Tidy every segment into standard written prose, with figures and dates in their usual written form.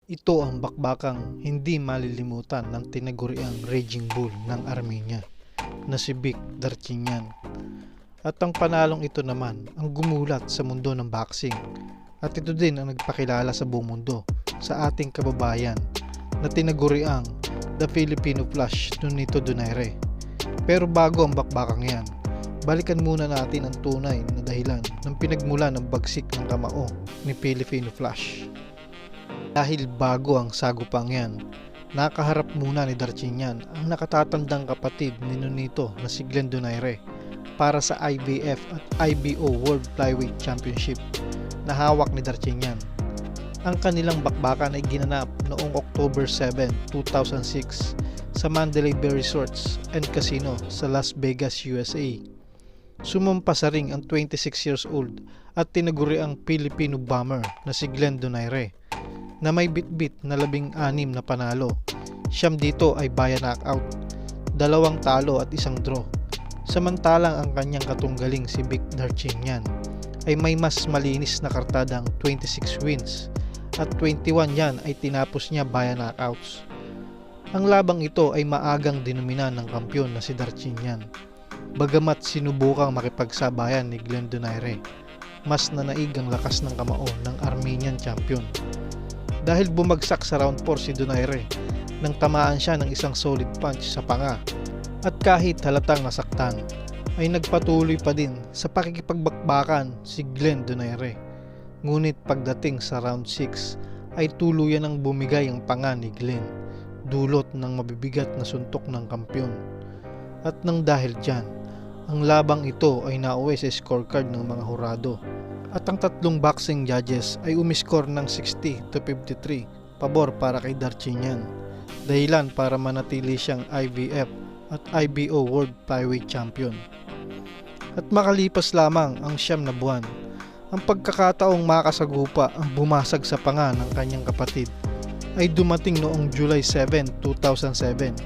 Ito ang bakbakang hindi malilimutan ng tinaguriang Raging Bull ng Armenia na si Vic Darchinyan. At ang panalong ito naman ang gumulat sa mundo ng boxing at ito din ang nagpakilala sa buong mundo sa ating kababayan na tinaguriang The Filipino Flash Nonito Donaire. Pero bago ang bakbakang yan, balikan muna natin ang tunay na dahilan ng pinagmula ng bagsik ng kamao ni Filipino Flash. Dahil bago ang sagupang yan, nakaharap muna ni Darchinyan ang nakatatandang kapatid ni Nonito na si Glenn Donaire para sa IBF at IBO World Flyweight Championship na hawak ni Darchinyan. Ang kanilang bakbakan ay ginanap noong October 7, 2006 sa Mandalay Bay Resorts and Casino sa Las Vegas, USA. Sumampa sa ring ang 26 years old at tinaguri ang Filipino bomber na si Glenn Donaire na may bitbit na 16 na panalo. Siyam dito ay via knockout, 2 talo at 1 draw. Samantalang ang kanyang katunggaling si Vic Darchinyan ay may mas malinis na kartadang 26 wins at 21 yan ay tinapos niya via knockouts. Ang labang ito ay maagang dinumina ng kampyon na si Darchinyan. Bagamat sinubukang makipagsabayan ni Glenn Donaire, mas nanaig ang lakas ng kamao ng Armenian champion. Dahil bumagsak sa round 4 si Donaire nang tamaan siya ng isang solid punch sa panga at kahit halatang nasaktan ay nagpatuloy pa din sa pakikipagbakbakan si Glenn Donaire. Ngunit pagdating sa round 6 ay tuluyan ang bumigay ang panga ni Glenn, dulot ng mabibigat na suntok ng kampyon. At nang dahil dyan, ang labang ito ay nauwi sa scorecard ng mga hurado. At ang tatlong boxing judges ay umiscore ng 60-53 pabor para kay Darchinyan, dahilan para manatili siyang IBF at IBO World Flyweight Champion. At makalipas lamang ang 9 na buwan, ang pagkakataong makasagupa ang bumasag sa panga ng kanyang kapatid ay dumating noong July 7, 2007.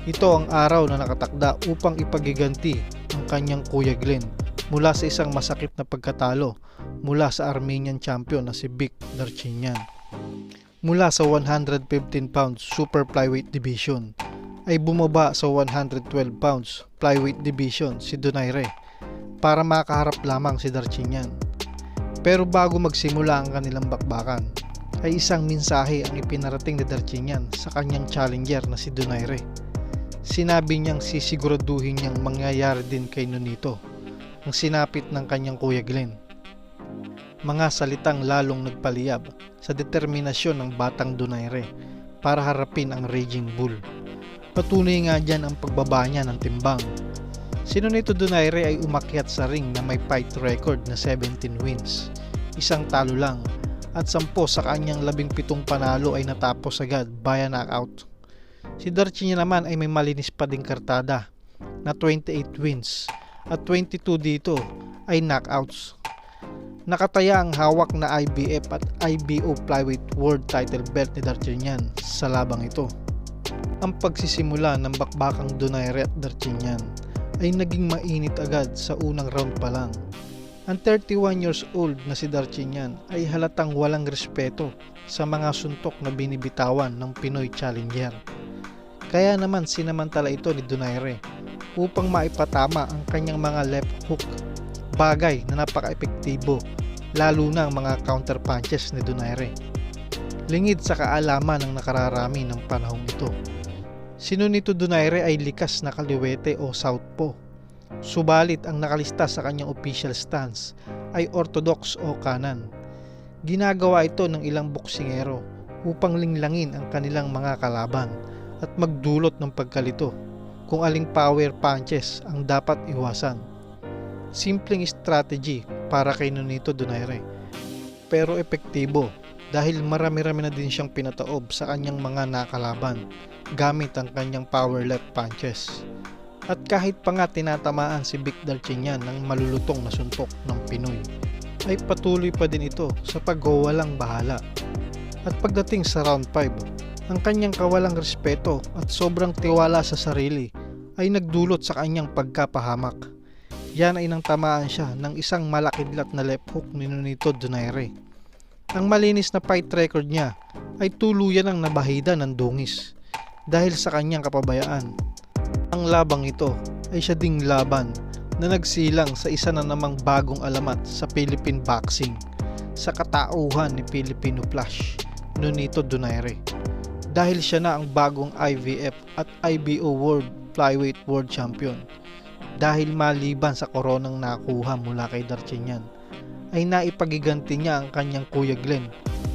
Ito ang araw na nakatakda upang ipagiganti ang kanyang kuya Glenn mula sa isang masakit na pagkatalo mula sa Armenian champion na si Vic Darchinyan. Mula sa 115 pounds super flyweight division ay bumaba sa 112 pounds flyweight division si Donaire para makaharap lamang si Darchinyan. Pero bago magsimula ang kanilang bakbakan ay isang mensahe ang ipinarating ni Darchinyan sa kanyang challenger na si Donaire. Sinabi niyang sisiguraduhin niyang mangyayari din kay Nonito ang sinapit ng kanyang kuya Glenn. Mga salitang lalong nagpaliyab sa determinasyon ng batang Donaire para harapin ang Raging Bull. Patuloy nga dyan ang pagbaba niya ng timbang. Si Nonito Donaire ay umakyat sa ring na may fight record na 17 wins, 1 talo lang at 10 sa kanyang 17 panalo ay natapos agad via knockout. Si Darchinyan naman ay may malinis pa ding kartada na 28 wins at 22 dito ay knockouts. Nakataya ang hawak na IBF at IBO Flyweight World Title belt ni Darchinyan sa labang ito. Ang pagsisimula ng bakbakang Donaire at Darchinyan ay naging mainit agad sa unang round pa lang. Ang 31 years old na si Darchinyan ay halatang walang respeto sa mga suntok na binibitawan ng Pinoy challenger. Kaya naman sinamantala ito ni Donaire upang maipatama ang kanyang mga left hook, bagay na napaka-epektibo lalo na ang mga counter punches ni Donaire. Lingid sa kaalaman ng nakararami ng panahong ito, si Nonito Donaire ay likas na kaliwete o southpaw. Subalit ang nakalista sa kanyang official stance ay orthodox o kanan. Ginagawa ito ng ilang boksingero upang linglangin ang kanilang mga kalaban at magdulot ng pagkalito kung aling power punches ang dapat iwasan. Simpleng strategy para kay Nonito Donaire, pero epektibo dahil marami-rami na din siyang pinataob sa kanyang mga nakalaban gamit ang kanyang power left punches. At kahit pa nga tinatamaan si Vic Darchinyan ng malulutong na suntok ng Pinoy, ay patuloy pa din ito sa pagwawalang bahala. At pagdating sa round 5, ang kanyang kawalang respeto at sobrang tiwala sa sarili ay nagdulot sa kanyang pagkapahamak. Yan ay nang tamaan siya ng isang malakidlat na left hook ni Nonito Donaire. Ang malinis na fight record niya ay tuluyan ang nabahida ng dungis dahil sa kanyang kapabayaan. Ang labang ito ay siya ding laban na nagsilang sa isa na namang bagong alamat sa Philippine boxing, sa katauhan ni Filipino Flash, Nonito Donaire. Dahil siya na ang bagong IVF at IBO World Flyweight World Champion. Dahil maliban sa koronang nakuha mula kay Darchinyan, ay naipagiganti niya ang kanyang Kuya Glenn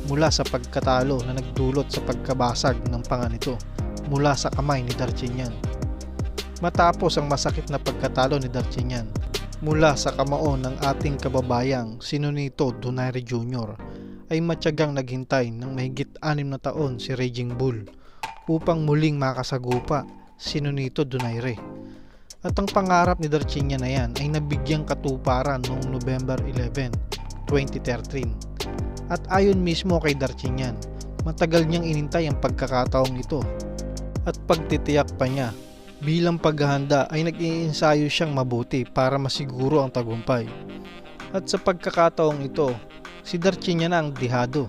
mula sa pagkatalo na nagdulot sa pagkabasag ng panga nito mula sa kamay ni Darchinyan. Matapos ang masakit na pagkatalo ni Darchinyan mula sa kamao ng ating kababayang si Nonito Donaire Jr., ay matyagang naghintay ng mahigit 6 na taon si Raging Bull upang muling makasagupa si Nonito Donaire. At ang pangarap ni Darchinyan na yan ay nabigyang katuparan noong November 11, 2013. At ayon mismo kay Darchinyan, matagal niyang inintay ang pagkakataong ito at pagtitiyak pa niya bilang paghahanda ay nag-iensayo siyang mabuti para masiguro ang tagumpay. At sa pagkakataong ito, si Darchinyan na ang dihado.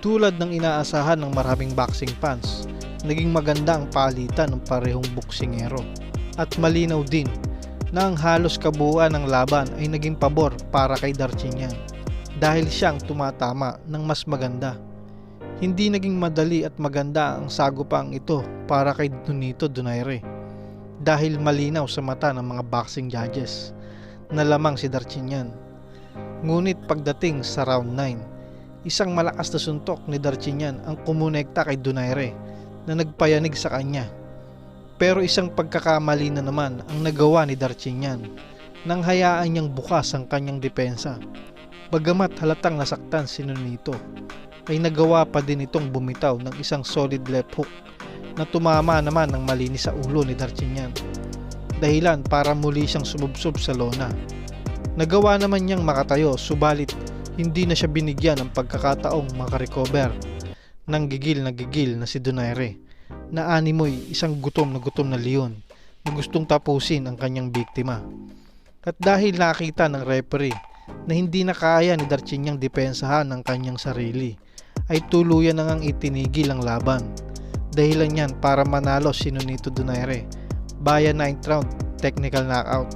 Tulad ng inaasahan ng maraming boxing fans, naging maganda ang palitan ng parehong boksingero. At malinaw din na ang halos kabuuan ng laban ay naging pabor para kay Darchinyan dahil siyang tumatama ng mas maganda. Hindi naging madali at maganda ang sagupang ito para kay Nonito Donaire dahil malinaw sa mata ng mga boxing judges na lamang si Darchinyan. Ngunit pagdating sa round 9, isang malakas na suntok ni Darchinyan ang kumonekta kay Donaire na nagpayanig sa kanya. Pero isang pagkakamali na naman ang nagawa ni Darchinyan nang hayaan niyang bukas ang kanyang depensa. Bagamat halatang nasaktan si Nonito, ay nagawa pa din itong bumitaw ng isang solid left hook na tumama naman ng malinis sa ulo ni Darchinyan, dahilan para muli siyang sumubsob sa lona. Nagawa naman niyang makatayo, subalit hindi na siya binigyan ng pagkakataong makarecover ng gigil na si Donaire na animoy isang gutom na leon na gustong tapusin ang kanyang biktima. At dahil nakita ng referee na hindi na kaya ni Darchinyan depensahan ang kanyang sarili, ay tuluyan na ngang itinigil ang laban. Dahilan yan para manalo si Nonito Donaire via 9th round technical knockout.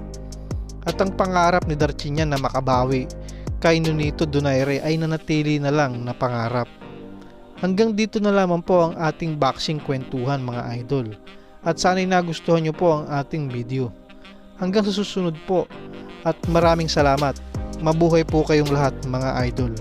At ang pangarap ni Darchinyan na makabawi kay Nonito Donaire ay nanatili na lang na pangarap. Hanggang dito na lamang po ang ating boxing kwentuhan mga idol. At sana'y nagustuhan nyo po ang ating video. Hanggang sa susunod po at maraming salamat. Mabuhay po kayong lahat mga idol.